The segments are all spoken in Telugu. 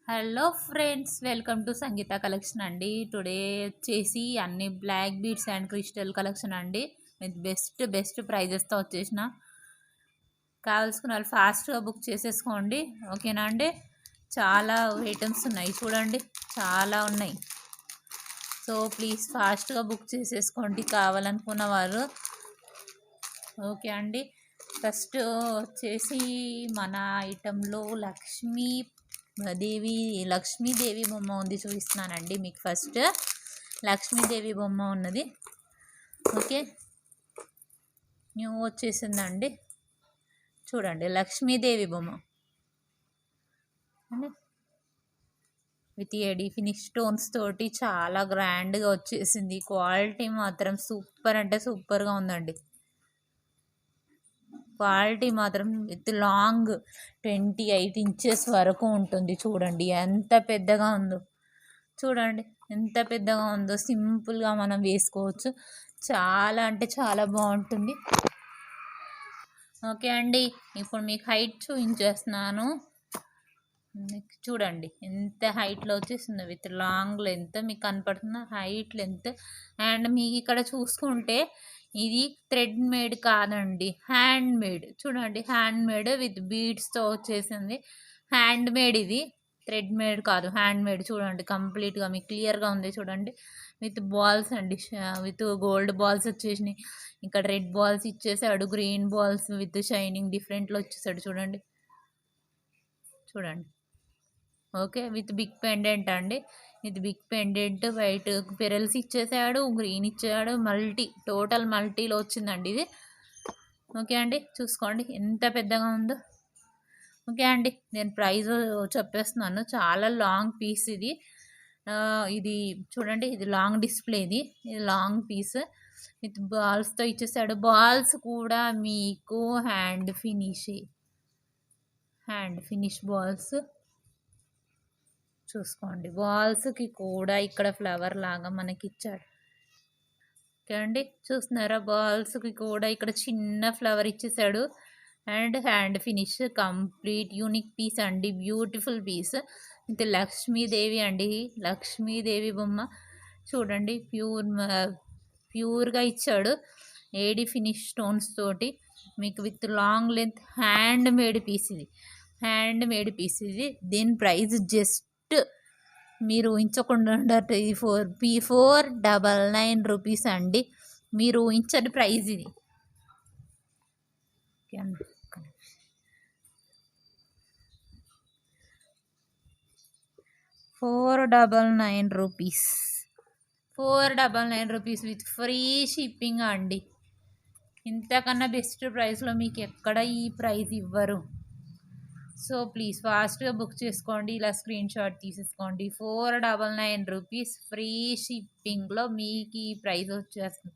Hello friends, welcome to Sangeeta collection అండి. టుడే వచ్చేసి అన్ని black beads and crystal collection అండి. విత్ బెస్ట్ బెస్ట్ ప్రైజెస్తో వచ్చేసిన. కావాల్సుకున్న వాళ్ళు ఫాస్ట్గా బుక్ చేసేసుకోండి, ఓకేనా అండి. చాలా ఐటమ్స్ ఉన్నాయి చూడండి, చాలా ఉన్నాయి. సో ప్లీజ్ ఫాస్ట్గా బుక్ చేసేసుకోండి కావాలనుకున్న వారు, ఓకే అండి. ఫస్ట్ వచ్చేసి మన ఐటెంలో లక్ష్మీదేవి బొమ్మ ఉంది, చూపిస్తున్నానండి మీకు. ఫస్ట్ లక్ష్మీదేవి బొమ్మ ఉన్నది, ఓకే. న్యూ వచ్చేసిందండి, చూడండి లక్ష్మీదేవి బొమ్మ విత్ ఏడి ఫినిష్ స్టోన్స్ తోటి చాలా గ్రాండ్గా వచ్చేసింది. క్వాలిటీ మాత్రం సూపర్ అంటే సూపర్గా ఉందండి. క్వాలిటీ మాత్రం విత్ లాంగ్ 28 ఇంచెస్ వరకు ఉంటుంది. చూడండి ఎంత పెద్దగా ఉందో, చూడండి ఎంత పెద్దగా ఉందో. సింపుల్గా మనం వేసుకోవచ్చు, చాలా అంటే చాలా బాగుంటుంది. ఓకే అండి, ఇప్పుడు మీకు హైట్ చూపించేస్తున్నాను. చూడండి ఎంత హైట్లో వచ్చేసిందో, విత్ లాంగ్ లెంత్ మీకు కనపడుతున్న హైట్ లెంత్. అండ్ మీకు ఇక్కడ చూసుకుంటే ఇది థ్రెడ్ మేడ్ కాదండి, హ్యాండ్ మేడ్. చూడండి హ్యాండ్ మేడ్ విత్ బీడ్స్తో వచ్చేసింది. హ్యాండ్ మేడ్ ఇది, థ్రెడ్ మేడ్ కాదు, హ్యాండ్ మేడ్. చూడండి కంప్లీట్గా మీకు క్లియర్గా ఉంది. చూడండి విత్ బాల్స్ అండి, విత్ గోల్డ్ బాల్స్ వచ్చేసినాయి. ఇక్కడ రెడ్ బాల్స్ ఇచ్చేసాడు, గ్రీన్ బాల్స్ విత్ షైనింగ్ డిఫరెంట్లో వచ్చేసాడు. చూడండి చూడండి, ఓకే. విత్ బిగ్ పెండెంట్ అండి, with big pendant. White pearls ఇచ్చేసాడు, గ్రీన్ ఇచ్చాడు, టోటల్ మల్టీలో వచ్చిందండి ఇది, ఓకే అండి. చూసుకోండి ఎంత పెద్దగా ఉందో, ఓకే అండి. నేను ప్రైస్ చెప్పేస్తున్నాను. చాలా లాంగ్ పీస్ ఇది. ఇది చూడండి, ఇది లాంగ్ డిస్ప్లే, ఇది లాంగ్ పీస్ విత్ బాల్స్తో ఇచ్చేసాడు. బాల్స్ కూడా మీకు హ్యాండ్ ఫినిష్ బాల్స్ చూసుకోండి. బాల్స్కి కూడా ఇక్కడ ఫ్లవర్ లాగా మనకి ఇచ్చాడు, ఓకే అండి. చూస్తున్నారా, బాల్స్కి కూడా ఇక్కడ చిన్న ఫ్లవర్ ఇచ్చేసాడు. And hand finish complete unique piece అండి, బ్యూటిఫుల్ పీస్. ఇది లక్ష్మీదేవి అండి, లక్ష్మీదేవి బొమ్మ. చూడండి ప్యూర్గా ఇచ్చాడు, ఏడి ఫినిష్ స్టోన్స్ తోటి మీకు with long length. Hand made piece ఇది. దీని ప్రైస్ జస్ట్ మీరు ఊహించకుండా ఇది 499 రూపీస్ అండి. మీరు ఊహించని ప్రైజ్ ఇది, ఓకే అండి. 499 rupees, 499 rupees with free shipping అండి. ఇంతకన్నా బెస్ట్ ప్రైస్లో మీకు ఎక్కడ ఈ ప్రైస్ ఇవ్వరు. సో ప్లీజ్ ఫాస్ట్గా బుక్ చేసుకోండి, ఇలా స్క్రీన్ షాట్ తీసేసుకోండి. 499 రూపీస్ ఫ్రీ షిప్పింగ్లో మీకు ఈ ప్రైస్ వచ్చేస్తుంది.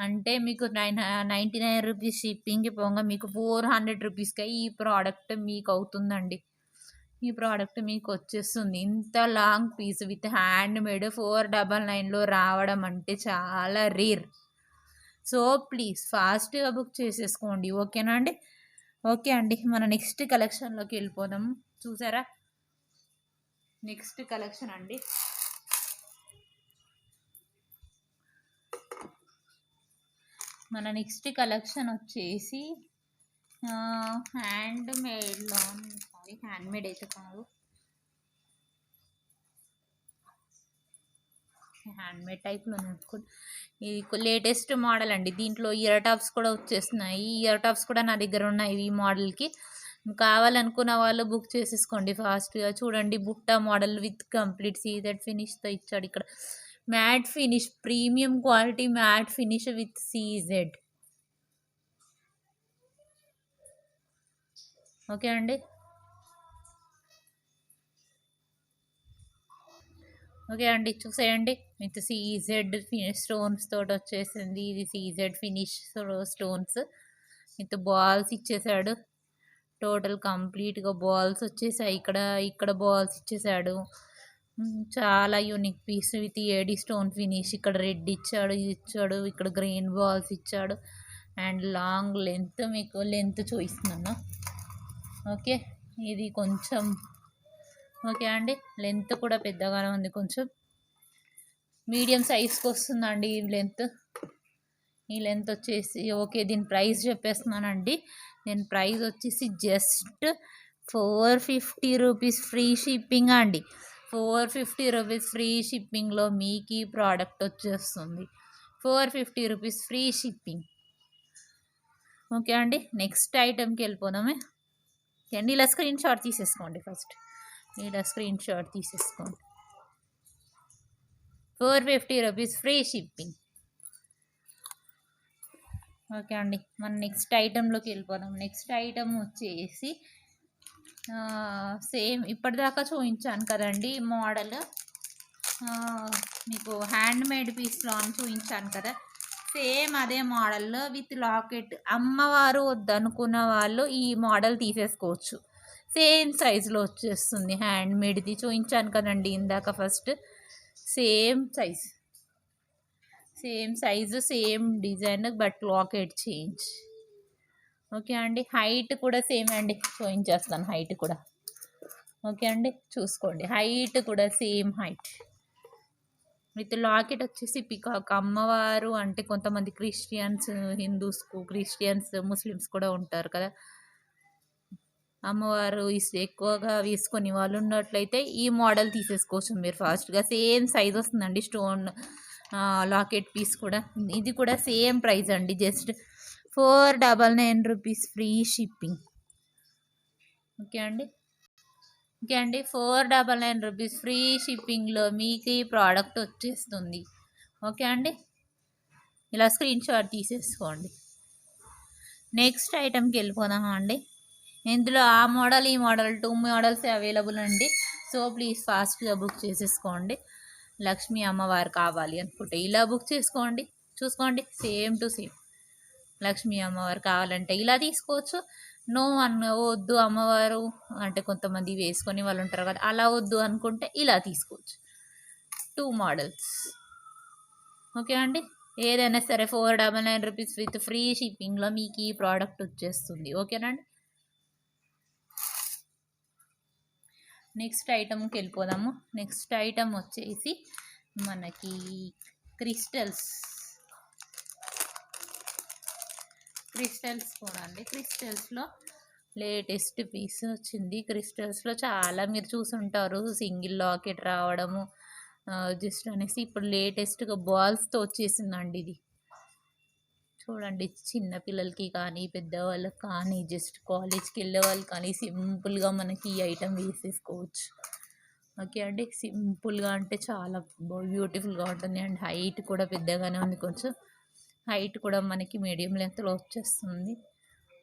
అంటే మీకు 99 రూపీస్ షిప్పింగ్కి పోగా మీకు 400 రూపీస్కే ఈ ప్రోడక్ట్ మీకు అవుతుందండి. ఈ ప్రోడక్ట్ మీకు వచ్చేస్తుంది. ఇంత long piece with handmade 499లో రావడం అంటే చాలా రేర్. సో ప్లీజ్ ఫాస్ట్గా బుక్ చేసేసుకోండి, ఓకేనా అండి. ఓకే అండి, మన నెక్స్ట్ కలెక్షన్లోకి వెళ్ళిపోదాం. చూసారా, నెక్స్ట్ కలెక్షన్ అండి. మన నెక్స్ట్ కలెక్షన్ వచ్చేసి హ్యాండ్ మేడ్లో, హ్యాండ్ మేడ్ అయితే కాదు, హ్యాండ్ మేడ్ టైప్లో అనుకోండి. ఇది లేటెస్ట్ మోడల్ అండి. దీంట్లో ఇయర్ టాప్స్ కూడా వచ్చేస్తున్నాయి. ఇయర్ టాప్స్ కూడా నా దగ్గర ఉన్నాయి ఈ మోడల్కి. కావాలనుకున్న వాళ్ళు బుక్ చేసేసుకోండి ఫాస్ట్గా. చూడండి బుట్ట మోడల్ విత్ కంప్లీట్ సీజెడ్ ఫినిష్తో ఇచ్చాడు. ఇక్కడ matte finish, premium quality matte finish with CZ, okay అండి. ఓకే అండి, చూసేయండి విత్ సీజెడ్ స్టోన్స్ తోటి వచ్చేసింది. ఇది CZ finish stones with balls ఇచ్చేసాడు. టోటల్ కంప్లీట్గా బాల్స్ వచ్చేసాయి. ఇక్కడ బాల్స్ ఇచ్చేసాడు. చాలా unique piece with AD stone finish. ఇక్కడ రెడ్ ఇచ్చాడు, ఇది ఇచ్చాడు, ఇక్కడ గ్రీన్ బాల్స్ ఇచ్చాడు. అండ్ లాంగ్ లెంత్, మీకు లెంత్ చూపిస్తున్నాను, ఓకే. ఇది కొంచెం ఓకే అండి, లెంత్ కూడా పెద్దగానే ఉంది, కొంచెం మీడియం సైజ్కి వస్తుందండి ఈ లెంత్. ఈ లెంత్ వచ్చేసి ఓకే, దీని ప్రైస్ చెప్పేస్తున్నానండి. దీని ప్రైస్ వచ్చేసి జస్ట్ 450 రూపీస్ ఫ్రీ షిప్పింగ్ అండి. 450 రూపీస్ ఫ్రీ షిప్పింగ్లో మీకు ఈ ప్రోడక్ట్ వచ్చేస్తుంది. 450 రూపీస్ ఫ్రీ షిప్పింగ్. ఓకే అండి, నెక్స్ట్ ఐటెంకి వెళ్ళిపోదామే. అండి ఇలా స్క్రీన్ షాట్ తీసేసుకోండి, ఫస్ట్ ఇలా స్క్రీన్ షాట్ తీసేసుకోండి. 450 రూపీస్ ఫ్రీ షిప్పింగ్. ఓకే అండి, మన నెక్స్ట్ ఐటెంలోకి వెళ్ళిపోదాం. నెక్స్ట్ ఐటెం వచ్చేసి సేమ్ ఇప్పటిదాకా చూపించాను కదండి మోడల్, మీకు హ్యాండ్ మేడ్ పీస్లో అని చూపించాను కదా, సేమ్ అదే మోడల్లో విత్ లాకెట్. అమ్మవారు వద్దనుకున్న వాళ్ళు ఈ మోడల్ తీసేసుకోవచ్చు. సేమ్ సైజులో వచ్చేస్తుంది, హ్యాండ్ మేడ్ది చూపించాను కదండి ఇందాక first. Same size same design, but locket change. Okay అండి, హైట్ కూడా సేమ్ అండి, చూపించేస్తాను హైట్ కూడా. ఓకే అండి, చూసుకోండి హైట్ కూడా సేమ్ హైట్ విత్ లాకెట్ వచ్చేసి పికాక్. అమ్మవారు అంటే కొంతమంది క్రిస్టియన్స్, క్రిస్టియన్స్, ముస్లిమ్స్ కూడా ఉంటారు కదా, అమ్మవారు ఎక్కువగా వేసుకొని వాళ్ళు ఉన్నట్లయితే ఈ మోడల్ తీసేసుకోవచ్చు మీరు ఫాస్ట్గా. సేమ్ సైజ్ వస్తుందండి, స్టోన్ లాకెట్ పీస్ కూడా. ఇది కూడా సేమ్ ప్రైస్ అండి, just 499 rupees free shipping. Okay అండి, 499 రూపీస్ ఫ్రీ షిప్పింగ్లో మీకు ఈ ప్రోడక్ట్ వచ్చేస్తుంది. ఓకే అండి, ఇలా స్క్రీన్ షాట్ తీసేసుకోండి. నెక్స్ట్ ఐటెంకి వెళ్ళిపోదామా అండి. ఇందులో ఆ మోడల్ ఈ మోడల్ 2 మోడల్స్ అవైలబుల్ అండి. సో ప్లీజ్ ఫాస్ట్గా బుక్ చేసేసుకోండి. లక్ష్మీ అమ్మవారు కావాలి అనుకుంటే ఇలా బుక్ చేసుకోండి. చూసుకోండి, సేమ్ టు సేమ్ లక్ష్మీ అమ్మవారు కావాలంటే ఇలా తీసుకోవచ్చు. వద్దు అమ్మవారు అంటే కొంతమంది వేసుకొని వాళ్ళు ఉంటారు కదా, అలా వద్దు అనుకుంటే ఇలా తీసుకోవచ్చు. 2 మోడల్స్. ఓకే అండి, ఏదైనా సరే 499 రూపీస్ విత్ ఫ్రీ షిప్పింగ్లో మీకు ఈ ప్రోడక్ట్ వచ్చేస్తుంది. ఓకేనండి, నెక్స్ట్ ఐటమ్కి వెళ్ళిపోదాము. నెక్స్ట్ ఐటమ్ వచ్చేసి మనకి క్రిస్టల్స్ చూడండి. క్రిస్టల్స్లో లేటెస్ట్ పీస్ వచ్చింది. క్రిస్టల్స్లో చాలా మీరు చూసుంటారు, సింగిల్ లాకెట్ రావడము జస్ట్ అనేసి. ఇప్పుడు లేటెస్ట్గా బాల్స్తో వచ్చేసిందండి ఇది. చూడండి, చిన్నపిల్లలకి కానీ పెద్దవాళ్ళకి కానీ జస్ట్ కాలేజ్కి వెళ్ళే వాళ్ళు కానీ సింపుల్గా మనకి ఈ ఐటెం వేసేసుకోవచ్చు. ఓకే అండి, సింపుల్గా అంటే చాలా బ్యూటిఫుల్గా ఉంటుంది. అండ్ హైట్ కూడా పెద్దగానే ఉంది, కొంచెం హైట్ కూడా మనకి మీడియం లెంత్లో వచ్చేస్తుంది.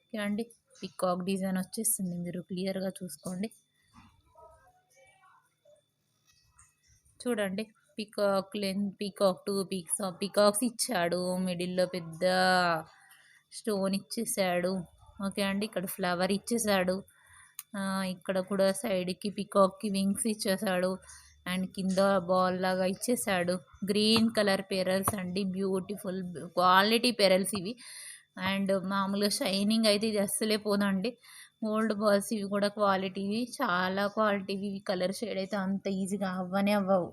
ఓకే అండి, పికాక్ డిజైన్ వచ్చేస్తుంది, మీరు క్లియర్గా చూసుకోండి. చూడండి, పికాక్ పికాక్ 2 పికాక్స్ ఇచ్చాడు. మిడిల్లో పెద్ద స్టోన్ ఇచ్చేసాడు. ఓకే అండి, ఇక్కడ ఫ్లవర్ ఇచ్చేసాడు. ఇక్కడ కూడా సైడ్కి పికాక్కి వింగ్స్ ఇచ్చేసాడు. అండ్ కింద బాల్ లాగా ఇచ్చేసాడు. గ్రీన్ కలర్ పెరల్స్ అండి, బ్యూటిఫుల్ క్వాలిటీ పెరల్స్ ఇవి. అండ్ మామూలుగా షైనింగ్ అయితే ఇది అస్సలే పోదండి. గోల్డ్ బాల్స్ ఇవి కూడా క్వాలిటీవి, చాలా క్వాలిటీవి. కలర్ షేడ్ అయితే అంత ఈజీగా అవ్వవు.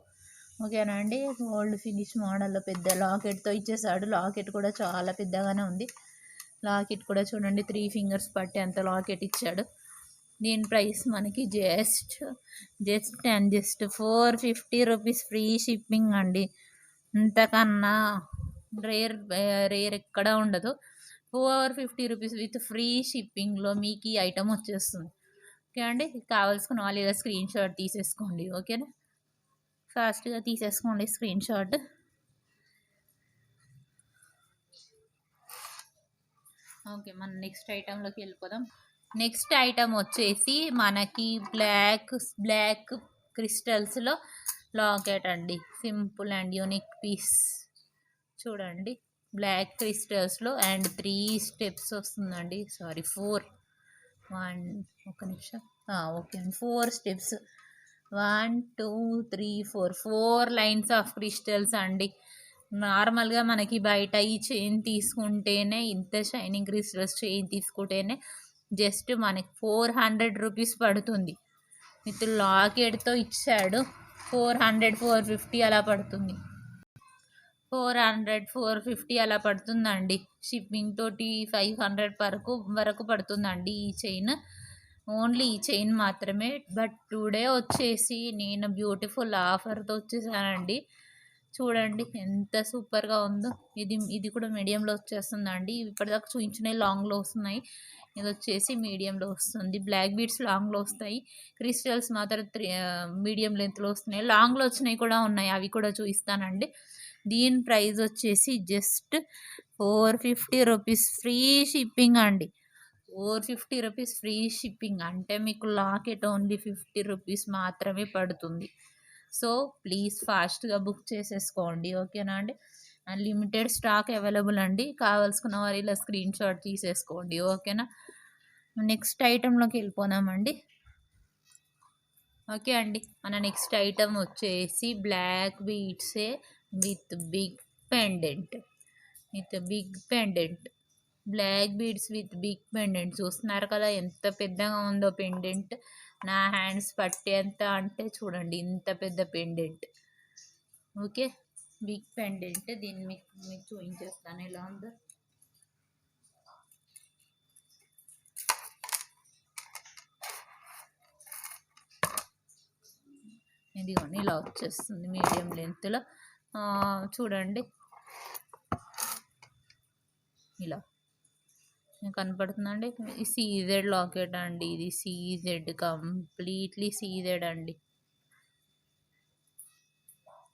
ఓకేనా అండి, గోల్డ్ ఫినిష్ మోడల్లో పెద్ద లాకెట్తో ఇచ్చేసాడు. లాకెట్ కూడా చాలా పెద్దగానే ఉంది. లాకెట్ కూడా చూడండి, 3 ఫింగర్స్ పట్టి అంత లాకెట్ ఇచ్చాడు. దీని ప్రైస్ మనకి జస్ట్ 450 రూపీస్ ఫ్రీ షిప్పింగ్ అండి. ఇంతకన్నా రేర్ ఎక్కడ ఉండదు. 450 రూపీస్ విత్ ఫ్రీ షిప్పింగ్లో మీకు ఈ ఐటమ్ వచ్చేస్తుంది. ఓకే అండి, కావాల్సిన వాళ్ళు ఇలా స్క్రీన్ షాట్ తీసేసుకోండి. ఓకేనా, ఫాస్ట్గా తీసేసుకోండి స్క్రీన్ షాట్. ఓకే, మనం నెక్స్ట్ ఐటెంలోకి వెళ్ళిపోదాం. నెక్స్ట్ ఐటమ్ వచ్చేసి మనకి బ్లాక్ క్రిస్టల్స్లో లాకెట్ అండి. Simple and unique piece. చూడండి, బ్లాక్ క్రిస్టల్స్లో అండ్ 3 స్టెప్స్ వస్తుందండి. 4 ఒక నిమిషం. ఓకే అండి, 4 స్టెప్స్. 1 2 3 4 లైన్స్ ఆఫ్ క్రిస్టల్స్ అండి. నార్మల్గా మనకి బయట ఈ చైన్ తీసుకుంటేనే, ఇంత షైనింగ్ క్రిస్టల్స్ చైన్ తీసుకుంటేనే జస్ట్ మనకి 400 రూపీస్ పడుతుంది. విత్ లాకెట్తో ఇచ్చాడు. 400 450 అలా పడుతుంది. 400 450 అలా పడుతుందండి. షిప్పింగ్ తోటి 500 వరకు పడుతుందండి ఈ చైన్. ఓన్లీ ఈ చైన్ మాత్రమే. బట్ టుడే వచ్చేసి నేను బ్యూటిఫుల్ ఆఫర్తో వచ్చేసానండి. చూడండి ఎంత సూపర్గా ఉందో. ఇది కూడా మీడియంలో వచ్చేస్తుందండి. ఇప్పటిదాకా చూపించినవి లాంగ్లో వస్తున్నాయి, ఇది వచ్చేసి మీడియంలో వస్తుంది. బ్లాక్ బీడ్స్ లాంగ్లో వస్తాయి, క్రిస్టల్స్ మాత్రం మీడియం లెంత్లో వస్తున్నాయి. లాంగ్లో వచ్చినవి కూడా ఉన్నాయి, అవి కూడా చూపిస్తానండి. దీని ప్రైస్ వచ్చేసి జస్ట్ 450 రూపీస్ ఫ్రీ షిప్పింగ్ అండి. 450 రూపీస్ ఫ్రీ షిప్పింగ్ అంటే మీకు లాకెట్ ఓన్లీ 50 రూపీస్ మాత్రమే పడుతుంది. సో ప్లీజ్ ఫాస్ట్గా బుక్ చేసేసుకోండి, ఓకేనా అండి. లిమిటెడ్ స్టాక్ అవైలబుల్ అండి. కావాల్సుకున్న వారు ఇలా స్క్రీన్ షాట్ తీసేసుకోండి, ఓకేనా. నెక్స్ట్ ఐటెంలోకి వెళ్ళిపోదామండి. ఓకే అండి, మన నెక్స్ట్ ఐటమ్ వచ్చేసి బ్లాక్ బీడ్సే with big pendant. Black beads with big pendant చూస్తున్నారు కదా ఎంత పెద్దగా ఉందో పెండెంట్. నా హ్యాండ్స్ పట్టేంత అంటే చూడండి ఇంత పెద్ద పెండెంట్. Okay, big pendant. దీన్ని మీకు చూపించేస్తాను ఎలా ఉందో. ఇదిగోండి ఇలా వచ్చేస్తుంది మీడియం లెంత్లో. చూడండి ఇలా కనపడుతుందండి. సీజెడ్ లాకెట్ అండి, ఇది సీజెడ్, కంప్లీట్లీ సీజెడ్ అండి.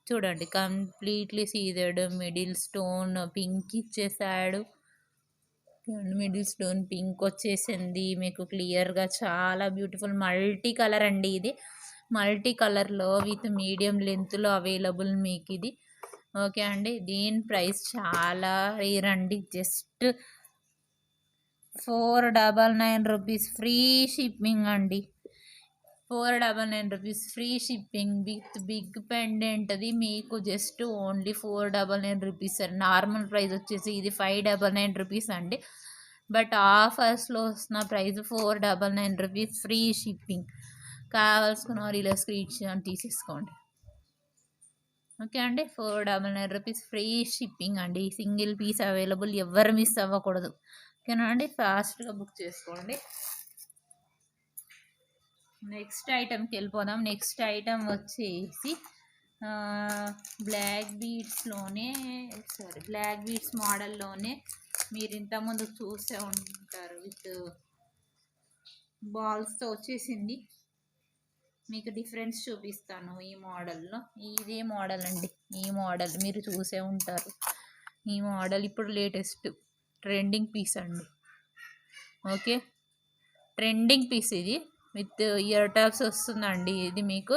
చూడండి completely CZ. Middle stone pink ఇచ్చేసాడు. మిడిల్ స్టోన్ పింక్ వచ్చేసింది మీకు క్లియర్గా. చాలా బ్యూటిఫుల్ మల్టీ కలర్ అండి. ఇది మల్టీ కలర్లో విత్ మీడియం లెంత్లో అవైలబుల్ మీకు ఇది, ఓకే అండి. దీని ప్రైస్ చాలా రేర్ అండి. జస్ట్ 499 రూపీస్ ఫ్రీ షిప్పింగ్ అండి. 499 rupees free shipping with big pendant. అది మీకు just only 499 rupees. Normal price వచ్చేసి ఇది 599 రూపీస్ అండి. బట్ ఆఫర్స్లో వస్తున్న ప్రైస్ 499 రూపీస్ ఫ్రీ షిప్పింగ్. కావాల్సుకున్న వారు ఇలా స్క్రీన్ షాట్ తీసేసుకోండి, ఓకే అండి. 499 రూపీస్ ఫ్రీ షిప్పింగ్ అండి. సింగిల్ పీస్ అవైలబుల్, ఎవరు మిస్ అవ్వకూడదు, ఓకేనా అండి. ఫాస్ట్గా బుక్ చేసుకోండి. నెక్స్ట్ ఐటెంకి వెళ్ళిపోదాం. నెక్స్ట్ ఐటెం వచ్చేసి బ్లాక్ బీడ్స్ మోడల్లోనే మీరు ఇంతకుముందు చూసే ఉంటారు. విత్ బాల్స్తో వచ్చేసింది. మీకు డిఫరెన్స్ చూపిస్తాను ఈ మోడల్లో. ఇదే మోడల్ అండి, ఈ మోడల్ మీరు చూసే ఉంటారు. ఈ మోడల్ ఇప్పుడు లేటెస్ట్ ట్రెండింగ్ పీస్ అండి. ఓకే, ట్రెండింగ్ పీస్ ఇది. విత్ ఇయర్ టాప్స్ వస్తుందండి. ఇది మీకు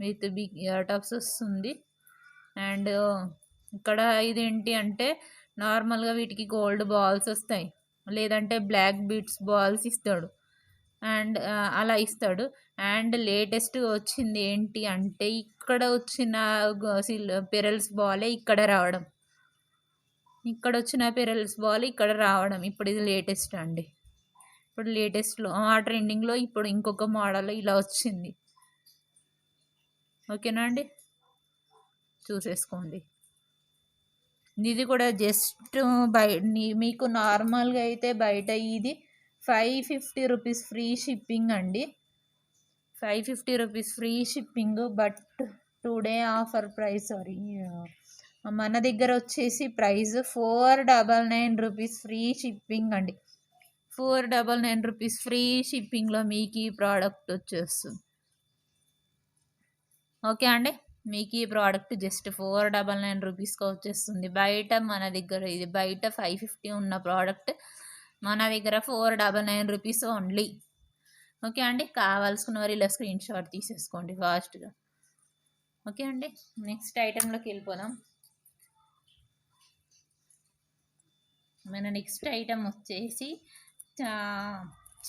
విత్ బిగ్ ఇయర్ టాప్స్ వస్తుంది. అండ్ ఇక్కడ ఇదేంటి అంటే నార్మల్గా వీటికి గోల్డ్ బాల్స్ వస్తాయి, లేదంటే బ్లాక్ బీడ్స్ బాల్స్ ఇస్తాడు, అండ్ అలా ఇస్తాడు. అండ్ లేటెస్ట్ వచ్చింది ఏంటి అంటే ఇక్కడ వచ్చిన పెరల్స్ బాలే ఇక్కడ రావడం, ఇక్కడ రావడం. ఇప్పుడు ఇది లేటెస్ట్ అండి. ఇప్పుడు లేటెస్ట్లో ఆ ట్రెండింగ్లో ఇప్పుడు ఇంకొక మోడల్ ఇలా వచ్చింది, ఓకేనా అండి. చూసేసుకోండి. ఇది కూడా జస్ట్ మీకు నార్మల్గా అయితే బయట ఇది 550 రూపీస్ ఫ్రీ షిప్పింగ్ అండి. 550 rupees free shipping. But today offer price మన దగ్గర వచ్చేసి ప్రైస్ 499 రూపీస్ ఫ్రీ షిప్పింగ్ అండి. 499 రూపీస్ ఫ్రీ షిప్పింగ్లో మీకు ఈ ప్రోడక్ట్ వచ్చేస్తుంది, ఓకే అండి. మీకు ఈ ప్రోడక్ట్ జస్ట్ 499 రూపీస్కి వచ్చేస్తుంది. బయట మన దగ్గర ఇది బయట 550 ఉన్న ప్రోడక్ట్ మన దగ్గర 499 రూపీస్ ఓన్లీ, ఓకే అండి. కావాల్సిన వారు ఇలా స్క్రీన్ షాట్ తీసేసుకోండి ఫాస్ట్గా, ఓకే అండి. నెక్స్ట్ ఐటెంలోకి వెళ్ళిపోదాం. మన నెక్స్ట్ ఐటెం వచ్చేసి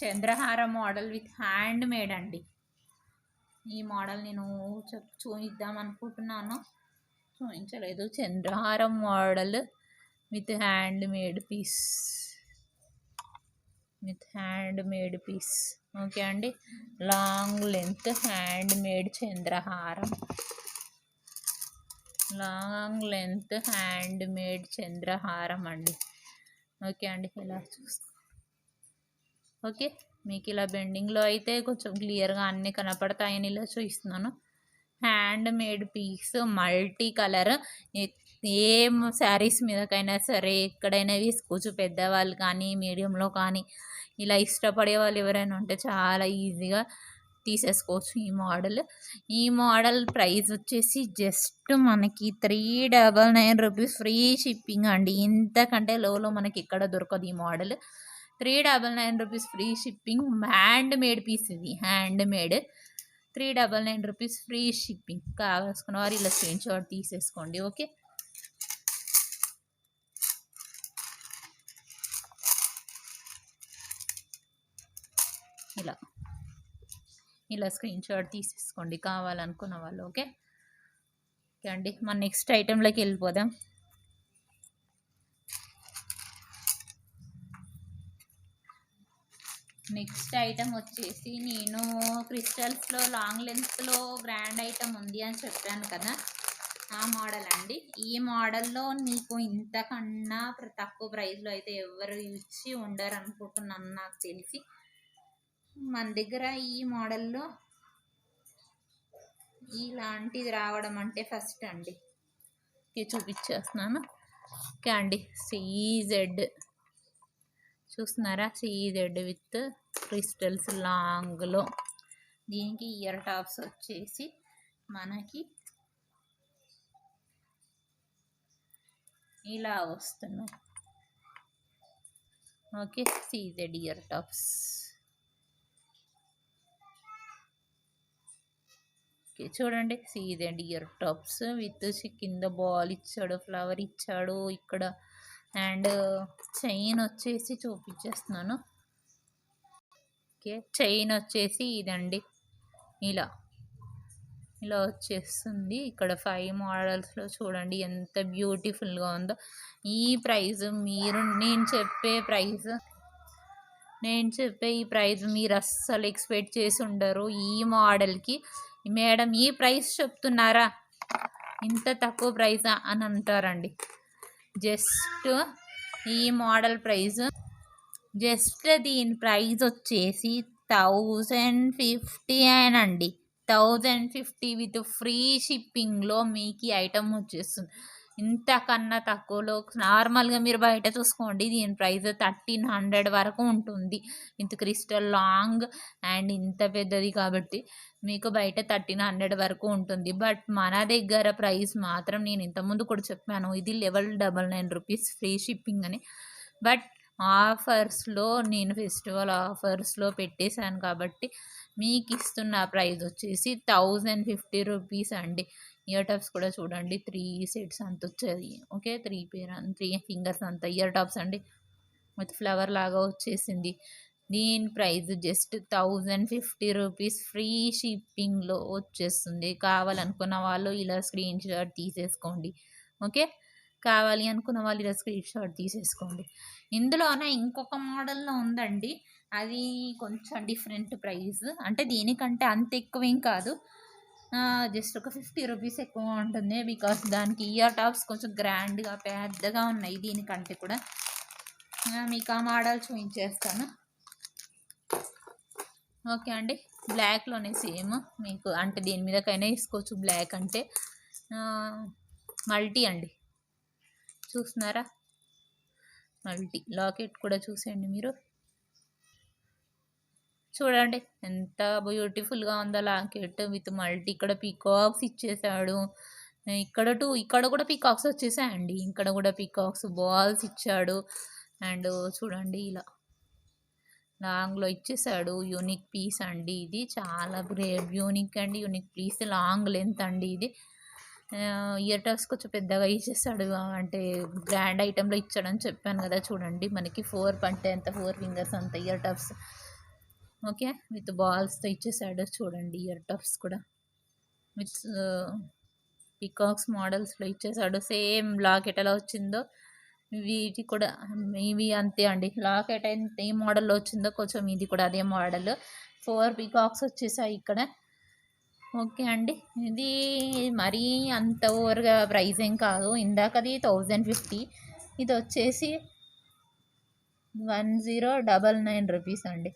చంద్రహారం మోడల్ విత్ హ్యాండ్ మేడ్ అండి. ఈ మోడల్ నేను చూపిద్దాం అనుకుంటున్నాను, చూపించలేదు. చంద్రహారం model with hand made piece, okay అండి. లాంగ్ లెంత్ హ్యాండ్ మేడ్ చంద్రహారం, లాంగ్ లెంత్ హ్యాండ్ మేడ్ చంద్రహారం అండి. ఓకే అండి, ఇలా చూసుకో. ఓకే, మీకు ఇలా బెండింగ్లో అయితే కొంచెం క్లియర్గా అన్నీ కనపడతాయని ఇలా చూపిస్తున్నాను. Hand made piece, multi colour, ఏం శారీస్ మీదకైనా సరే ఎక్కడైనా వేసుకోవచ్చు. పెద్దవాళ్ళు కానీ మీడియంలో కానీ ఇలా ఇష్టపడే వాళ్ళు ఎవరైనా ఉంటే చాలా ఈజీగా తీసేసుకోవచ్చు ఈ మోడల్ ప్రైస్ వచ్చేసి జస్ట్ మనకి 399 రూపీస్ ఫ్రీ షిప్పింగ్ అండి. ఇంతకంటే లోలో మనకి ఎక్కడ దొరకదు ఈ model. 399 rupees free shipping. Hand made piece, ఇది handmade. 399 rupees free shipping. కావాల్సుకున్న వారు ఇలా స్క్రీన్ షాట్ తీసేసుకోండి. ఓకే, ఇలా స్క్రీన్ షాట్ తీసేసుకోండి కావాలనుకున్న వాళ్ళు. ఓకే అండి, మన నెక్స్ట్ ఐటెంలోకి వెళ్ళిపోదాం. నెక్స్ట్ ఐటెం వచ్చేసి నేను క్రిస్టల్స్లో లాంగ్ లెంత్లో గ్రాండ్ ఐటెం ఉంది అని చెప్పాను కదా, ఆ మోడల్ అండి. ఈ మోడల్లో మీకు ఇంతకన్నా తక్కువ ప్రైస్లో అయితే ఎవరు ఇచ్చి ఉండరు అనుకుంటున్నాను నాకు తెలిసి. మన దగ్గర ఈ మోడల్లో ఇలాంటిది రావడం అంటే ఫస్ట్ అండి. చూపించేస్తున్నాను. ఓకే అండి, CZ చూస్తున్నారా, CZ విత్ క్రిస్టల్స్ లాంగ్లో. దీనికి ఇయర్ టాప్స్ వచ్చేసి మనకి ఇలా వస్తున్నాయి. Okay, CZ ear tops. Okay చూడండి, CZ ఇయర్ టాప్స్ విత్ కింద బాల్ ఇచ్చాడు, ఫ్లవర్ ఇచ్చాడు ఇక్కడ. అండ్ చైన్ వచ్చేసి చూపించేస్తున్నాను. ఓకే, చైన్ వచ్చేసి ఇదండి, ఇలా వచ్చేస్తుంది. ఇక్కడ 5 మోడల్స్లో చూడండి ఎంత బ్యూటిఫుల్గా ఉందో. ఈ ప్రైస్ నేను చెప్పే ఈ ప్రైస్ మీరు అస్సలు ఎక్స్పెక్ట్ చేసి ఉండరు. ఈ మోడల్కి మేడం ఈ ప్రైస్ చెప్తున్నారా, ఇంత తక్కువ ప్రైజా అని అంటారండి. జస్ట్ ఈ మోడల్ ప్రైస్, జస్ట్ దీని ప్రైస్ వచ్చేసి 1050 అండి. 1050 విత్ ఫ్రీ షిప్పింగ్లో మీకు ఈ ఐటమ్ వచ్చేస్తుంది. ఇంతకన్నా తక్కువలో నార్మల్గా మీరు బయట చూసుకోండి, దీని ప్రైస్ 1300 వరకు ఉంటుంది. ఇంత క్రిస్టల్ లాంగ్ అండ్ ఇంత పెద్దది కాబట్టి మీకు బయట 1300 వరకు ఉంటుంది. బట్ మన దగ్గర ప్రైస్ మాత్రం నేను ఇంతకుముందు కూడా చెప్పాను, ఇది 1199 రూపీస్ ఫ్రీ షిప్పింగ్ అని. బట్ ఆఫర్స్లో నేను ఫెస్టివల్ ఆఫర్స్లో పెట్టేశాను కాబట్టి మీకు ఇస్తున్న ప్రైస్ వచ్చేసి 1050 రూపీస్ అండి. ఇయర్ టాప్స్ కూడా చూడండి, 3 సెట్స్ అంత వచ్చేది. ఓకే, 3 ఫింగర్స్ అంత ఇయర్ టాప్స్ అండి, విత్ ఫ్లవర్ లాగా వచ్చేసింది. దీని ప్రైస్ జస్ట్ 1050 రూపీస్ ఫ్రీ షిప్పింగ్లో వచ్చేస్తుంది. కావాలనుకున్న వాళ్ళు ఇలా స్క్రీన్ షాట్ తీసేసుకోండి. ఓకే, కావాలి అనుకున్న వాళ్ళు ఇలా స్క్రీన్ షాట్ తీసేసుకోండి. ఇందులోనే ఇంకొక మోడల్లో ఉందండి, అది కొంచెం డిఫరెంట్ ప్రైస్. అంటే దీనికంటే అంత ఎక్కువేం కాదు, జస్ట్ ఒక 50 రూపీస్ ఎక్కువ ఉంటుంది. బికాస్ దానికి ఇయర్ టాప్స్ కొంచెం గ్రాండ్గా పెద్దగా ఉన్నాయి దీనికంటే కూడా. మీకు ఆ మోడల్ చూపించేస్తాను. ఓకే అండి, బ్లాక్లోనే సేమ్ మీకు, అంటే దేని మీదకైనా వేసుకోవచ్చు. బ్లాక్ అంటే మల్టీ అండి, చూస్తున్నారా, మల్టీ. లాకెట్ కూడా చూసేయండి మీరు, చూడండి ఎంత బ్యూటిఫుల్గా ఉందో లాకెట్ విత్ మల్టీ. ఇక్కడ పీకాక్స్ ఇచ్చేసాడు, ఇక్కడ కూడా పీకాక్స్ వచ్చేసాయండి. ఇక్కడ కూడా పీకాక్స్ బాల్స్ ఇచ్చాడు. అండ్ చూడండి ఇలా లాంగ్లో ఇచ్చేసాడు. యూనిక్ పీస్ అండి ఇది, చాలా యూనిక్ అండి, యూనిక్ పీస్. లాంగ్ లెంత్ అండి ఇది. ఇయర్ టాప్స్ కొంచెం పెద్దగా ఇచ్చేసాడు, అంటే బ్రాండ్ ఐటెంలో ఇచ్చాడని చెప్పాను కదా. చూడండి మనకి 4 ఫింగర్స్ అంత ఇయర్ టాప్స్. ఓకే, విత్ బాల్స్తో ఇచ్చేసాడు. చూడండి ఇయర్ టాప్స్ కూడా విత్ పికాక్స్ మోడల్స్లో ఇచ్చేసాడు. సేమ్ లాకెట్ ఎలా వచ్చిందో వీటి కూడా ఇవి అంతే అండి. లాకెట్ అయితే ఏ మోడల్లో వచ్చిందో కొంచెం ఇది కూడా అదే మోడల్. 4 పీకాక్స్ వచ్చేసాయి ఇక్కడ. ఓకే అండి. ఇది మరీ అంత ఓవర్గా ప్రైస్ ఏం కాదు. ఇందాకది 1050, ఇది వచ్చేసి 1099 రూపీస్ అండి.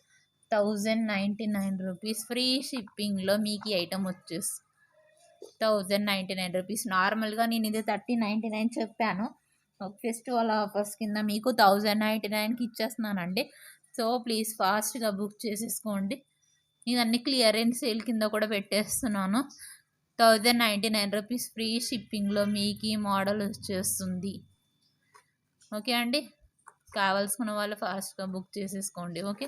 1099 రూపీస్ ఫ్రీ షిప్పింగ్లో మీకు ఈ ఐటమ్ వచ్చేసి 1099 రూపీస్. నార్మల్గా నేను ఇది 3099 చెప్పాను. ఫెస్టివల్ ఆఫర్స్ కింద మీకు 1099కి ఇచ్చేస్తున్నానండి. సో ప్లీజ్ ఫాస్ట్గా బుక్ చేసేసుకోండి. ఇవన్నీ క్లియరెన్స్ సేల్ కింద కూడా పెట్టేస్తున్నాను. 1099 రూపీస్ ఫ్రీ షిప్పింగ్లో మీకు ఈ మోడల్ వచ్చేస్తుంది. ఓకే అండి. కావాల్సుకున్న వాళ్ళు ఫాస్ట్గా బుక్ చేసేసుకోండి. ఓకే,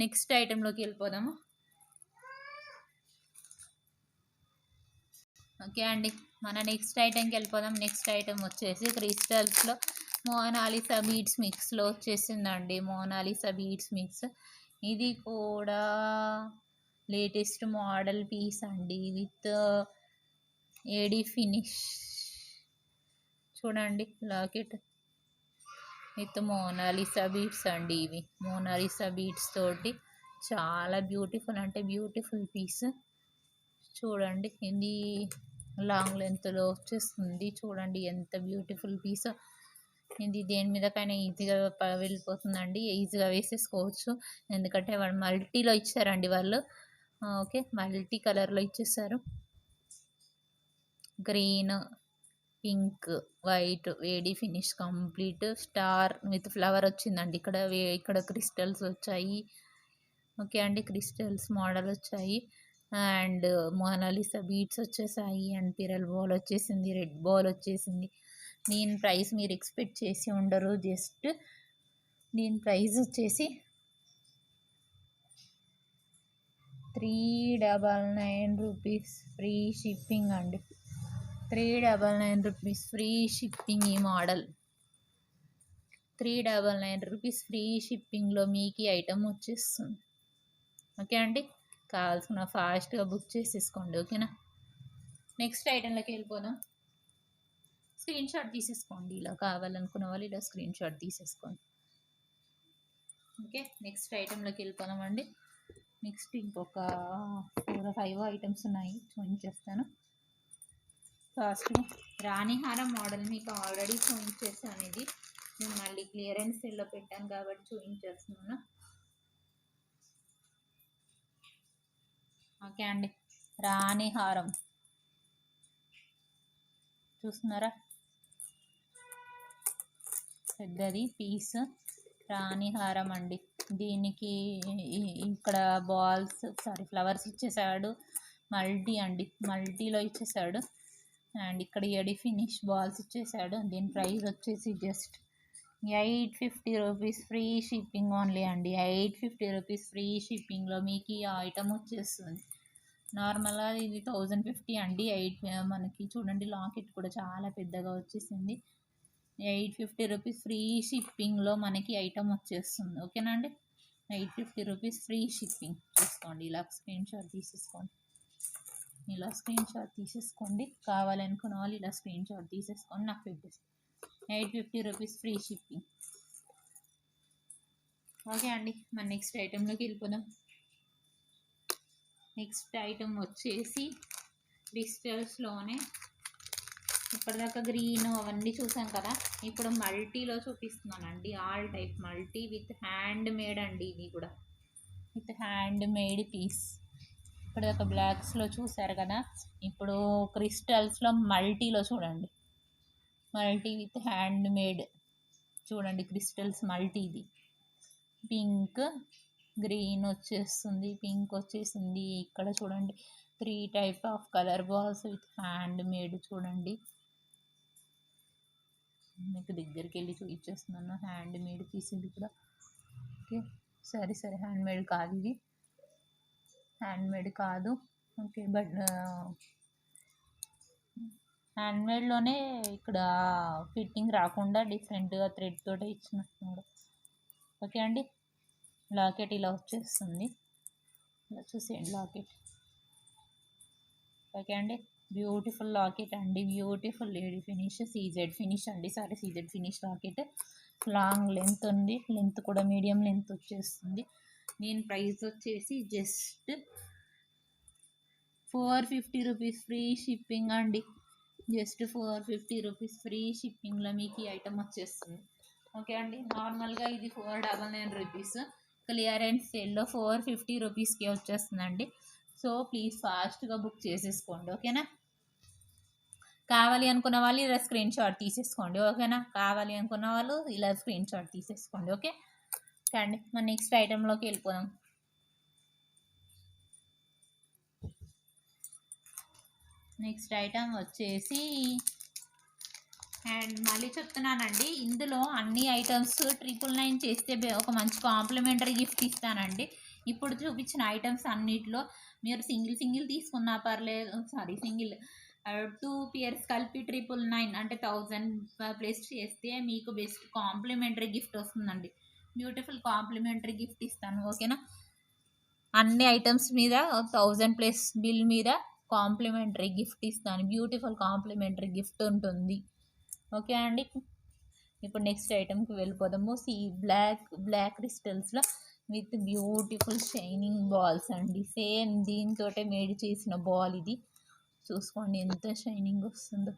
నెక్స్ట్ ఐటెంలోకి వెళ్ళిపోదాము. ఓకే అండి, మన నెక్స్ట్ ఐటెంకి వెళ్ళిపోదాం. నెక్స్ట్ ఐటెం వచ్చేసి క్రిస్టల్స్లో మోనాలిసా బీడ్స్ మిక్స్లో వచ్చేసిందండి. మోనాలిసా బీడ్స్ మిక్స్, ఇది కూడా లేటెస్ట్ మోడల్ పీస్ అండి విత్ ఏడి ఫినిష్. చూడండి లాకెట్ విత్ మోనాలిసా బీడ్స్ అండి. ఇవి మోనాలిసా బీడ్స్ తోటి చాలా బ్యూటిఫుల్ అంటే బ్యూటిఫుల్ పీస్. చూడండి ఇది లాంగ్ లెంత్లో వచ్చేస్తుంది. చూడండి ఎంత బ్యూటిఫుల్ పీస్. ఇది దేని మీదకైనా ఈజీగా వెళ్ళిపోతుందండి. ఈజీగా వేసేసుకోవచ్చు, ఎందుకంటే వాళ్ళు మల్టీలో ఇచ్చారండి వాళ్ళు. ఓకే, మల్టీ కలర్లో ఇచ్చేసారు. గ్రీన్, పింక్, వైట్ వేడి finish complete star with flower వచ్చిందండి. ఇక్కడ క్రిస్టల్స్ వచ్చాయి. ఓకే అండి, క్రిస్టల్స్ మోడల్ వచ్చాయి. అండ్ మోనాలిసా బీడ్స్ వచ్చేసాయి. అండ్ పిరల్ బాల్ వచ్చేసింది, రెడ్ బాల్ వచ్చేసింది. దీని ప్రైస్ మీరు ఎక్స్పెక్ట్ చేసి ఉండరు. జస్ట్ దీని ప్రైస్ వచ్చేసి 399 రూపీస్ ఫ్రీ షిప్పింగ్ అండి. 399 రూపీస్ ఫ్రీ షిప్పింగ్. ఈ మోడల్ 399 రూపీస్ ఫ్రీ షిప్పింగ్లో మీకు ఈ ఐటమ్ వచ్చేస్తుంది. ఓకే అండి, కావాల్సిన ఫాస్ట్గా బుక్ చేసేసుకోండి. ఓకేనా, నెక్స్ట్ ఐటెంలోకి వెళ్ళిపోదాం. స్క్రీన్ షాట్ తీసేసుకోండి. ఇలా కావాలనుకున్న వాళ్ళు ఇలా స్క్రీన్ షాట్ తీసేసుకోండి. ఓకే, నెక్స్ట్ ఐటెంలోకి వెళ్ళిపోదామండి. నెక్స్ట్ ఇంకొక 4 or 5 ఐటమ్స్ ఉన్నాయి, చూపించేస్తాను ఫాస్ట్గా. రాణిహారం మోడల్ మీకు ఆల్రెడీ చూపించేసాను. ఇది నేను మళ్ళీ క్లియరెన్స్ సేల్లో పెట్టాను కాబట్టి చూపించేస్తున్నాను. ఓకే అండి, రాణిహారం చూస్తున్నారా, పెద్దది పీస్ రాణిహారం అండి. దీనికి ఇక్కడ ఫ్లవర్స్ ఇచ్చేసాడు. మల్టీ అండి, మల్టీలో ఇచ్చేసాడు. అండ్ ఇక్కడ ఎడి ఫినిష్ బాల్స్ ఇచ్చేసాడు. దీని ప్రైస్ వచ్చేసి just 850 rupees free shipping only అండి. 850 రూపీస్ ఫ్రీ షిప్పింగ్లో మీకు ఈ ఐటమ్ వచ్చేస్తుంది. నార్మల్గా ఇది 1050 అండి. మనకి చూడండి లాకెట్ కూడా చాలా పెద్దగా వచ్చేసింది. 850 రూపీస్ ఫ్రీ షిప్పింగ్లో మనకి ఐటమ్ వచ్చేస్తుంది. ఓకేనా అండి, 850 రూపీస్ ఫ్రీ షిప్పింగ్. చూసుకోండి, ఇలా స్క్రీన్ షాట్ తీసేసుకోండి. ఇలా స్క్రీన్ షాట్ తీసేసుకోండి. కావాలనుకున్న వాళ్ళు ఇలా స్క్రీన్ షాట్ తీసేసుకొని నాకు పెట్టేసి 850 రూపీస్ ఫ్రీ షిప్పింగ్. ఓకే అండి, మన నెక్స్ట్ ఐటెంలోకి వెళ్ళిపోదాం. నెక్స్ట్ ఐటమ్ వచ్చేసి క్రిస్టల్స్లోనే ఇప్పటిదాకా గ్రీన్ అవన్నీ చూసాం కదా, ఇప్పుడు మల్టీలో చూపిస్తున్నానండి. All type multi with handmade అండి. ఇది కూడా విత్ హ్యాండ్ మేడ్ పీస్. ఇప్పటిదాకా బ్లాక్స్లో చూసారు కదా, ఇప్పుడు క్రిస్టల్స్లో మల్టీలో చూడండి. మల్టీ విత్ హ్యాండ్ మేడ్ చూడండి. క్రిస్టల్స్ మల్టీ, ఇది పింక్ గ్రీన్ వచ్చేస్తుంది, పింక్ వచ్చేసింది. ఇక్కడ చూడండి 3 type of colour balls with hand made. చూడండి, మీకు దగ్గరికి వెళ్ళి చూపించేస్తున్నాను. హ్యాండ్ మేడ్ పీస్ ఇది కూడా. ఓకే, సరే హ్యాండ్ మేడ్ కాదు, ఇది హ్యాండ్ మేడ్ కాదు. ఓకే, బట్ హ్యాండ్ మేడ్లోనే ఇక్కడ ఫిట్టింగ్ రాకుండా డిఫరెంట్గా థ్రెడ్ తోటే ఇచ్చినట్టున్నాడు. ఓకే అండి, లాకెట్ ఇలా వచ్చేస్తుంది. ఇలా చూసేయండి లాకెట్. ఓకే అండి, బ్యూటిఫుల్ లాకెట్ అండి, beautiful lady finish, CZ finish అండి, sorry CZ finish locket. Long length ఉంది, లెంత్ కూడా మీడియం లెంత్ వచ్చేస్తుంది. దీని ప్రైస్ వచ్చేసి జస్ట్ 450 రూపీస్ ఫ్రీ షిప్పింగ్ అండి. జస్ట్ 450 రూపీస్ ఫ్రీ షిప్పింగ్లో మీకు ఈ ఐటమ్ వచ్చేస్తుంది. ఓకే అండి, నార్మల్గా ఇది 499 రూపీస్, క్లియరెన్స్ సేల్లో 450 రూపీస్కి వచ్చేస్తుందండి. సో ప్లీజ్ ఫాస్ట్గా బుక్ చేసేసుకోండి, ఓకేనా. కావాలి అనుకున్న వాళ్ళు ఇలా స్క్రీన్ షాట్ తీసేసుకోండి, ఓకేనా. కావాలి అనుకున్న వాళ్ళు ఇలా స్క్రీన్ షాట్ తీసేసుకోండి, ఓకే అండి. మన నెక్స్ట్ ఐటెంలోకి వెళ్ళిపోదాం. నెక్స్ట్ ఐటమ్ వచ్చేసి, అండ్ మళ్ళీ చెప్తున్నానండి, ఇందులో అన్ని ఐటమ్స్ 999 చేస్తే ఒక మంచి కాంప్లిమెంటరీ గిఫ్ట్ ఇస్తానండి. ఇప్పుడు చూపించిన ఐటమ్స్ అన్నిటిలో మీరు సింగిల్ తీసుకున్నా పర్లేదు, సారీ సింగిల్ 2 పేర్స్ కలిపి 999 అంటే 1000 ప్లస్ చేస్తే మీకు బెస్ట్ కాంప్లిమెంటరీ గిఫ్ట్ వస్తుందండి. బ్యూటిఫుల్ కాంప్లిమెంటరీ గిఫ్ట్ ఇస్తాను, ఓకేనా. అన్ని ఐటమ్స్ మీద 1000 ప్లస్ బిల్ మీద కాంప్లిమెంటరీ గిఫ్ట్ ఇస్తాను, బ్యూటిఫుల్ కాంప్లిమెంటరీ గిఫ్ట్ ఉంటుంది, ఓకే అండి. ఇప్పుడు నెక్స్ట్ ఐటమ్కి వెళ్ళిపోదాము. బ్లాక్ క్రిస్టల్స్లో విత్ బ్యూటిఫుల్ షైనింగ్ బాల్స్ అండి. సేమ్ దీంతో మేడ్ చేసిన బాల్ ఇది, చూసుకోండి ఎంత షైనింగ్ వస్తుందో,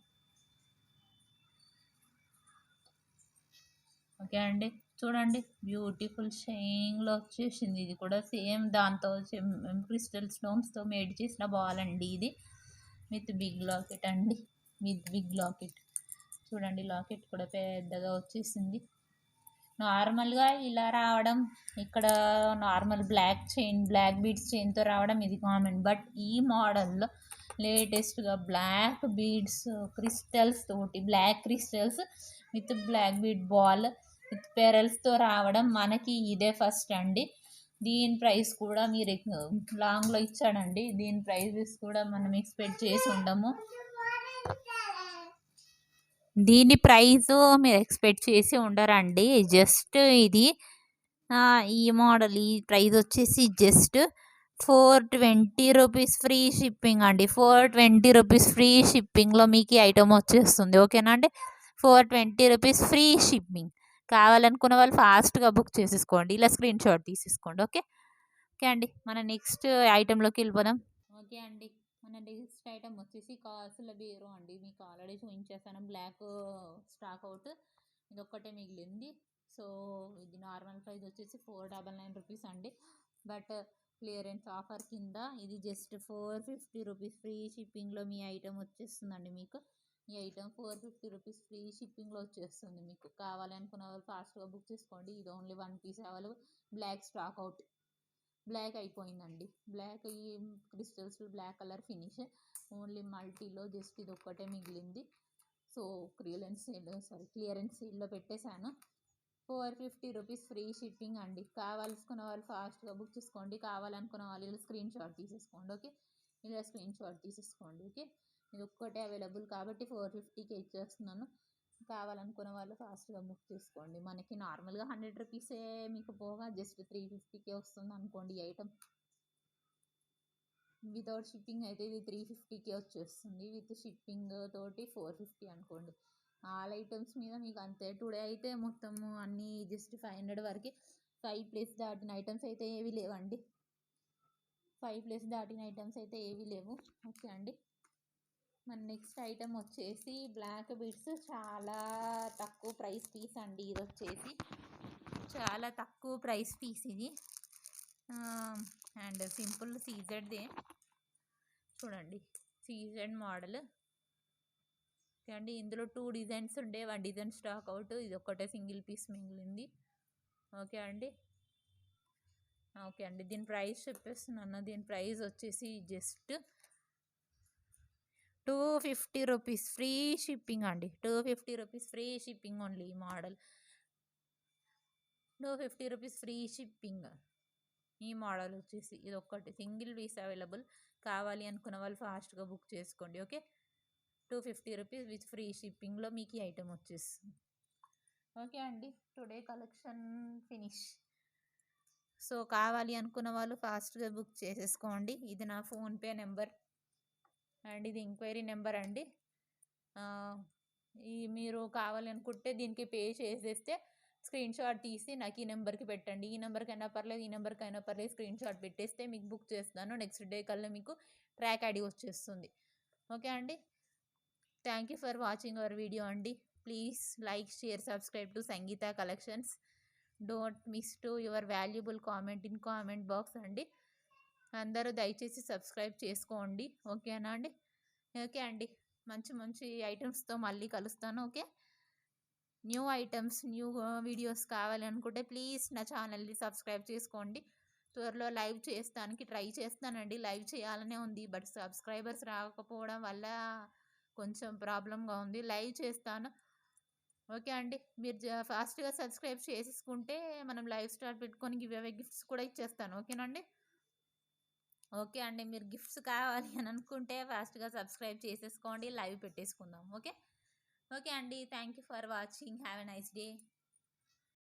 ఓకే అండి. చూడండి బ్యూటిఫుల్ షైనింగ్లో వచ్చేసింది. ఇది కూడా సేమ్ దాంతో క్రిస్టల్ స్టోన్స్తో మేడ్ చేసిన బాల్ అండి ఇది, విత్ బిగ్ లాకెట్ అండి, విత్ బిగ్ లాకెట్. చూడండి లాకెట్ కూడా పెద్దగా వచ్చేసింది. నార్మల్గా ఇలా రావడం, ఇక్కడ నార్మల్ బ్లాక్ బీడ్స్ చైన్తో రావడం ఇది కామన్. బట్ ఈ మోడల్లో లేటెస్ట్గా బ్లాక్ బీడ్స్ క్రిస్టల్స్ తోటి, black crystals with black bead ball with పెరల్స్తో రావడం మనకి ఇదే ఫస్ట్ అండి. దీని ప్రైస్ కూడా మీరు లాంగ్లో ఇచ్చాడండి, దీని ప్రైజెస్ కూడా మనం ఎక్స్పెక్ట్ చేసి ఉండము. దీని ప్రైస్ మీరు ఎక్స్పెక్ట్ చేసి ఉండరండి. జస్ట్ ఇది ఈ మోడల్, ఈ ప్రైస్ వచ్చేసి జస్ట్ 420 రూపీస్ ఫ్రీ షిప్పింగ్ అండి. 420 రూపీస్ ఫ్రీ షిప్పింగ్లో మీకు ఈ ఐటమ్ వచ్చేస్తుంది, ఓకేనా అండి. 420 రూపీస్ ఫ్రీ షిప్పింగ్. కావాలనుకున్న వాళ్ళు ఫాస్ట్గా బుక్ చేసేసుకోండి, ఇలా స్క్రీన్ షాట్ తీసేసుకోండి, ఓకే అండి. మన నెక్స్ట్ ఐటెంలోకి వెళ్ళిపోదాం. ఓకే అండి, మన నెక్స్ట్ ఐటమ్ వచ్చేసి కాసుల బీరో అండి. మీకు ఆల్రెడీ చూపించేసాను, బ్లాక్ స్టాక్ అవుట్, ఇది ఒక్కటే మిగిలింది. సో ఇది నార్మల్ ప్రైస్ వచ్చేసి 499 రూపీస్ అండి. బట్ క్లియరెన్స్ ఆఫర్ కింద ఇది జస్ట్ 450 రూపీస్ ఫ్రీ షిప్పింగ్లో మీ ఐటమ్ వచ్చేస్తుందండి. మీకు ఈ ఐటమ్ 450 రూపీస్ ఫ్రీ షిప్పింగ్లో వచ్చేస్తుంది. మీకు కావాలనుకున్న వాళ్ళు ఫాస్ట్గా బుక్ చేసుకోండి. ఇది only 1 piece available. Black stock out, black అయిపోయిందండి. బ్లాక్ ఈ crystals black colour finish, only మల్టీలో జస్ట్ ఇది ఒక్కటే మిగిలింది. సో క్లియరెన్స్ సేల్లో పెట్టేశాను. 450 రూపీస్ ఫ్రీ షిప్పింగ్ అండి. కావాలనుకున్న వాళ్ళు ఫాస్ట్గా బుక్ చేసుకోండి, కావాలనుకున్న వాళ్ళు ఇలా స్క్రీన్ షాట్ తీసేసుకోండి, ఓకే. ఇలా స్క్రీన్ షాట్ తీసేసుకోండి, ఓకే. ఇది ఒక్కటే అవైలబుల్ కాబట్టి 450కి ఇచ్చేస్తున్నాను. కావాలనుకున్న వాళ్ళు ఫాస్ట్గా బుక్ చేసుకోండి. మనకి నార్మల్గా 100 రూపీసే మీకు పోగా జస్ట్ 350కే వస్తుంది అనుకోండి ఈ ఐటమ్. వితౌట్ షిప్పింగ్ అయితే ఇది 350కే వచ్చేస్తుంది, విత్ షిప్పింగ్ తోటి 450 అనుకోండి. ఆల్ ఐటమ్స్ మీద మీకు అంతే. టుడే అయితే మొత్తము అన్నీ జస్ట్ 500 వరకు. 5+ దాటిన ఐటమ్స్ అయితే ఏవి లేవండి, 5+ దాటిన ఐటమ్స్ అయితే ఏవి లేవు, ఓకే అండి. మన నెక్స్ట్ ఐటమ్ వచ్చేసి బ్లాక్ బీడ్స్, చాలా తక్కువ ప్రైస్ పీస్ అండి. ఇది వచ్చేసి చాలా తక్కువ ప్రైస్ పీస్ ఇది, అండ్ సింపుల్ సీజెడ్దే. చూడండి సీజెడ్ మోడల్ అండి. ఇందులో 2 డిజైన్స్ ఉండే, 1 డిజైన్ స్టాక్ అవుట్, ఇది ఒక్కటే సింగిల్ పీస్ మిగిలింది, ఓకే అండి. దీని ప్రైస్ చెప్పేస్తున్నాను. దీని ప్రైస్ వచ్చేసి జస్ట్ 250 రూపీస్ ఫ్రీ షిప్పింగ్ అండి. 250 రూపీస్ ఫ్రీ షిప్పింగ్ ఓన్లీ. ఈ మోడల్ 250 రూపీస్ ఫ్రీ షిప్పింగ్. ఈ మోడల్ వచ్చేసి ఇది ఒక్కటి సింగిల్ పీస్ అవైలబుల్. కావాలి అనుకున్న వాళ్ళు ఫాస్ట్గా బుక్ చేసుకోండి, ఓకే. 250 రూపీస్ విత్ ఫ్రీ షిప్పింగ్లో మీకు ఈ ఐటమ్ వచ్చేస్తుంది, ఓకే అండి. Today collection finish. సో కావాలి అనుకున్న వాళ్ళు ఫాస్ట్గా బుక్ చేసేసుకోండి. ఇది నా ఫోన్పే నెంబర్, అండ్ ఇది ఎంక్వైరీ నెంబర్ అండి. ఈ మీరు కావాలనుకుంటే దీనికి పే చేసేస్తే స్క్రీన్ షాట్ తీసి నాకు ఈ నెంబర్కి పెట్టండి. ఈ నెంబర్కైనా పర్లేదు, ఈ నెంబర్కైనా పర్లేదు, స్క్రీన్ షాట్ పెట్టేస్తే మీకు బుక్ చేస్తాను. నెక్స్ట్ డే కల్లా మీకు ట్రాక్ ఐడి వచ్చేస్తుంది. ఓకే అండి. Thank you for watching our video అండి. Please like, share, subscribe to Sangeetha collections. Don't miss to your valuable comment in comment box అండి. అందరూ దయచేసి సబ్స్క్రైబ్ చేసుకోండి. ఓకేనా అండి? ఓకే అండి. మంచి మంచి ఐటమ్స్తో మళ్ళీ కలుస్తాను. Okay, new items, new videos కావాలి అనుకుంటే ప్లీజ్ నా ఛానల్ని సబ్స్క్రైబ్ చేసుకోండి. త్వరలో లైవ్ చేస్తానికి ట్రై చేస్తానండి. లైవ్ చేయాలనే ఉంది, బట్ సబ్స్క్రైబర్స్ రాకపోవడం వల్ల కొంచెం ప్రాబ్లంగా ఉంది. లైవ్ చేస్తాను. ఓకే అండి. మీరు ఫాస్ట్గా సబ్స్క్రైబ్ చేసేసుకుంటే మనం లైవ్ స్టార్ పెట్టుకొని గివ్ అవే గిఫ్ట్స్ కూడా ఇచ్చేస్తాను. ఓకేనండి. ఓకే అండి. మీరు గిఫ్ట్స్ కావాలి అని అనుకుంటే ఫాస్ట్గా సబ్స్క్రైబ్ చేసేసుకోండి. లైవ్ పెట్టేసుకుందాం. ఓకే ఓకే అండి. Thank you for watching. Have a nice day.